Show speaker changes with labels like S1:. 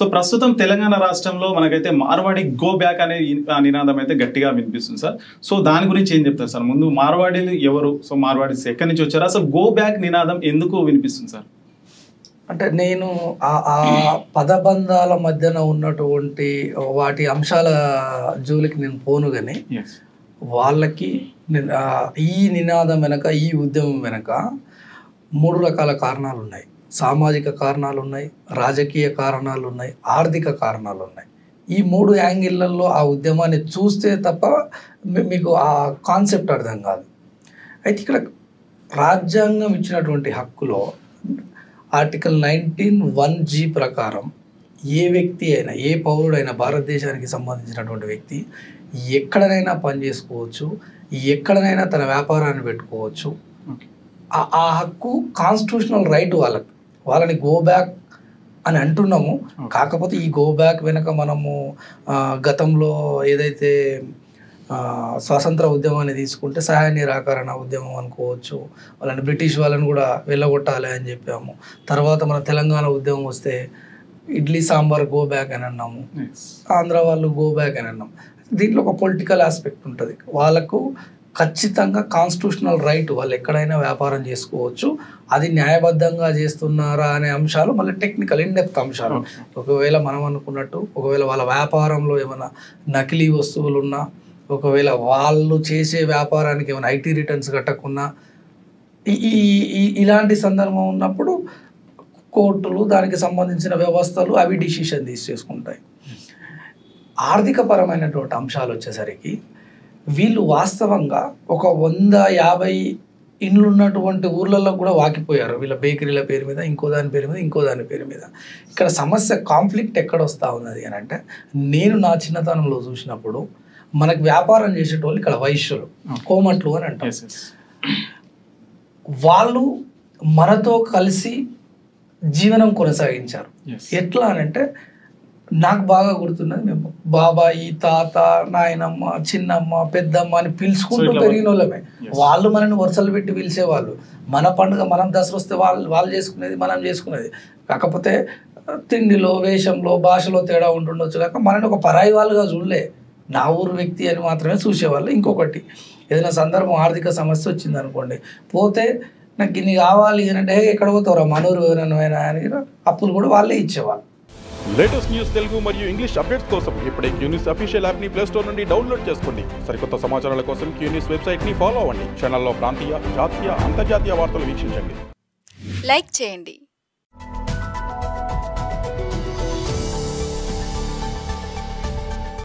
S1: So ప్రస్తుతం తెలంగాణ రాష్ట్రంలో మనకైతే మార్వాడి గో బ్యాక్ అనే నినాదం అయితే గట్టిగా వినిపిస్తుంది సార్. సో దాని గురించి ఏం చెప్తారు సార్? ముందు మార్వాడీలు ఎవరు, సో మార్వాడీస్ ఎక్కడి నుంచి వచ్చారు, అసలు గో బ్యాక్ నినాదం ఎందుకు వినిపిస్తుంది సార్?
S2: అంటే నేను ఆ పదబంధాల మధ్యన ఉన్నటువంటి వాటి అంశాల జోలికి నేను పోను కానీ వాళ్ళకి ఈ నినాదం వెనక, ఈ ఉద్యమం వెనక 3 రకాల కారణాలు ఉన్నాయి. సామాజిక కారణాలు ఉన్నాయి, రాజకీయ కారణాలు ఉన్నాయి, ఆర్థిక కారణాలు ఉన్నాయి. ఈ 3 యాంగిళ్లలో ఆ ఉద్యమాన్ని చూస్తే తప్ప మీకు ఆ కాన్సెప్ట్ అర్థం కాదు. అయితే ఇక్కడ రాజ్యాంగం ఇచ్చినటువంటి హక్కులో ఆర్టికల్ 19(1)G ప్రకారం ఏ వ్యక్తి అయినా, ఏ పౌరుడైనా, భారతదేశానికి సంబంధించినటువంటి వ్యక్తి ఎక్కడనైనా పని చేసుకోవచ్చు, ఎక్కడనైనా తన వ్యాపారాన్ని పెట్టుకోవచ్చు. ఆ హక్కు కాన్స్టిట్యూషనల్ రైట్ వాళ్ళని గో బ్యాక్ అని అంటున్నాము. కాకపోతే ఈ గో బ్యాక్ వెనక మనము గతంలో ఏదైతే స్వాతంత్ర ఉద్యమాన్ని తీసుకుంటే సహాయ నిరాకరణ ఉద్యమం అనుకోవచ్చు, వాళ్ళని బ్రిటిష్ వాళ్ళని కూడా వెళ్ళగొట్టాలి అని చెప్పాము. తర్వాత మన తెలంగాణ ఉద్యమం వస్తే ఇడ్లీ సాంబార్ గో బ్యాక్ అని అన్నాము, ఆంధ్ర వాళ్ళు గో బ్యాక్ అని అన్నాము. దీంట్లో ఒక పొలిటికల్ ఆస్పెక్ట్ ఉంటుంది. వాళ్ళకు ఖచ్చితంగా కాన్స్టిట్యూషనల్ రైట్, వాళ్ళు ఎక్కడైనా వ్యాపారం చేసుకోవచ్చు. అది న్యాయబద్ధంగా చేస్తున్నారా అనే అంశాలు మళ్ళీ టెక్నికల్ ఇన్డెప్త్ అంశాలు. ఒకవేళ మనం అనుకున్నట్టు, ఒకవేళ వాళ్ళ వ్యాపారంలో ఏమైనా నకిలీ వస్తువులు ఉన్నా, ఒకవేళ వాళ్ళు చేసే వ్యాపారానికి ఏమైనా ఐటీ రిటర్న్స్ కట్టకున్నా, ఇలాంటి సందర్భం ఉన్నప్పుడు కోర్టులు, దానికి సంబంధించిన వ్యవస్థలు అవి డిసిషన్ తీసుకుంటాయి. ఆర్థిక పరమైనటువంటి అంశాలు వచ్చేసరికి వీళ్ళు వాస్తవంగా ఒక 150 ఇండ్లు ఉన్నటువంటి ఊర్లలో కూడా వాకిపోయారు. వీళ్ళ బేకరీల పేరు మీద, ఇంకో దాని పేరు మీద, ఇంకో దాని పేరు మీద. ఇక్కడ సమస్య, కాన్ఫ్లిక్ట్ ఎక్కడ వస్తూ ఉన్నది అని అంటే, నేను నా చిన్నతనంలో చూసినప్పుడు మనకు వ్యాపారం చేసేటోళ్ళు ఇక్కడ వైశ్యులు, కోమట్లు అని అంటారు. వాళ్ళు మనతో కలిసి జీవనం కొనసాగించారు. ఎట్లా అని అంటే, నాకు బాగా గుర్తున్నది, మేము బాబాయి, తాత, నాయనమ్మ, చిన్నమ్మ, పెద్దమ్మ అని పిలుచుకుంటూ పెరిగిన వాళ్ళమే. వాళ్ళు మనని వరుసలు పెట్టి పిలిచేవాళ్ళు. మన పండుగ, మనం దసరా వస్తే వాళ్ళు చేసుకునేది, మనం చేసుకునేది. కాకపోతే తిండిలో, వేషంలో, భాషలో తేడా ఉంటుండొచ్చు కాక మనని ఒక పరాయి వాళ్ళుగా చూడలే, నా ఊరు వ్యక్తి అని మాత్రమే చూసేవాళ్ళు. ఇంకొకటి, ఏదైనా సందర్భం ఆర్థిక సమస్య వచ్చింది అనుకోండి, పోతే నాకు ఇన్ని కావాలి అని అంటే, ఎక్కడ పోతావురా మనూరు అని అప్పులు కూడా వాళ్ళే ఇచ్చేవాళ్ళు.
S3: లేటెస్ట్ న్యూస్ తెలుగు మరియు ఇంగ్లీష్ అప్డేట్స్ కోసం ఇప్పుడే క్యూన్యూస్ అఫీషియల్ యాప్ ని ప్లే స్టోర్ నుండి డౌన్లోడ్ చేసుకోండి. సరికొత్త సమాచారాల కోసం క్యూన్యూస్ వెబ్సైట్ ని ఫాలో అవ్వండి. ఛానల్లో ప్రాంతీయ, జాతీయ, అంతర్జాతీయ వార్తలు వీక్షించండి.
S4: లైక్ చేయండి.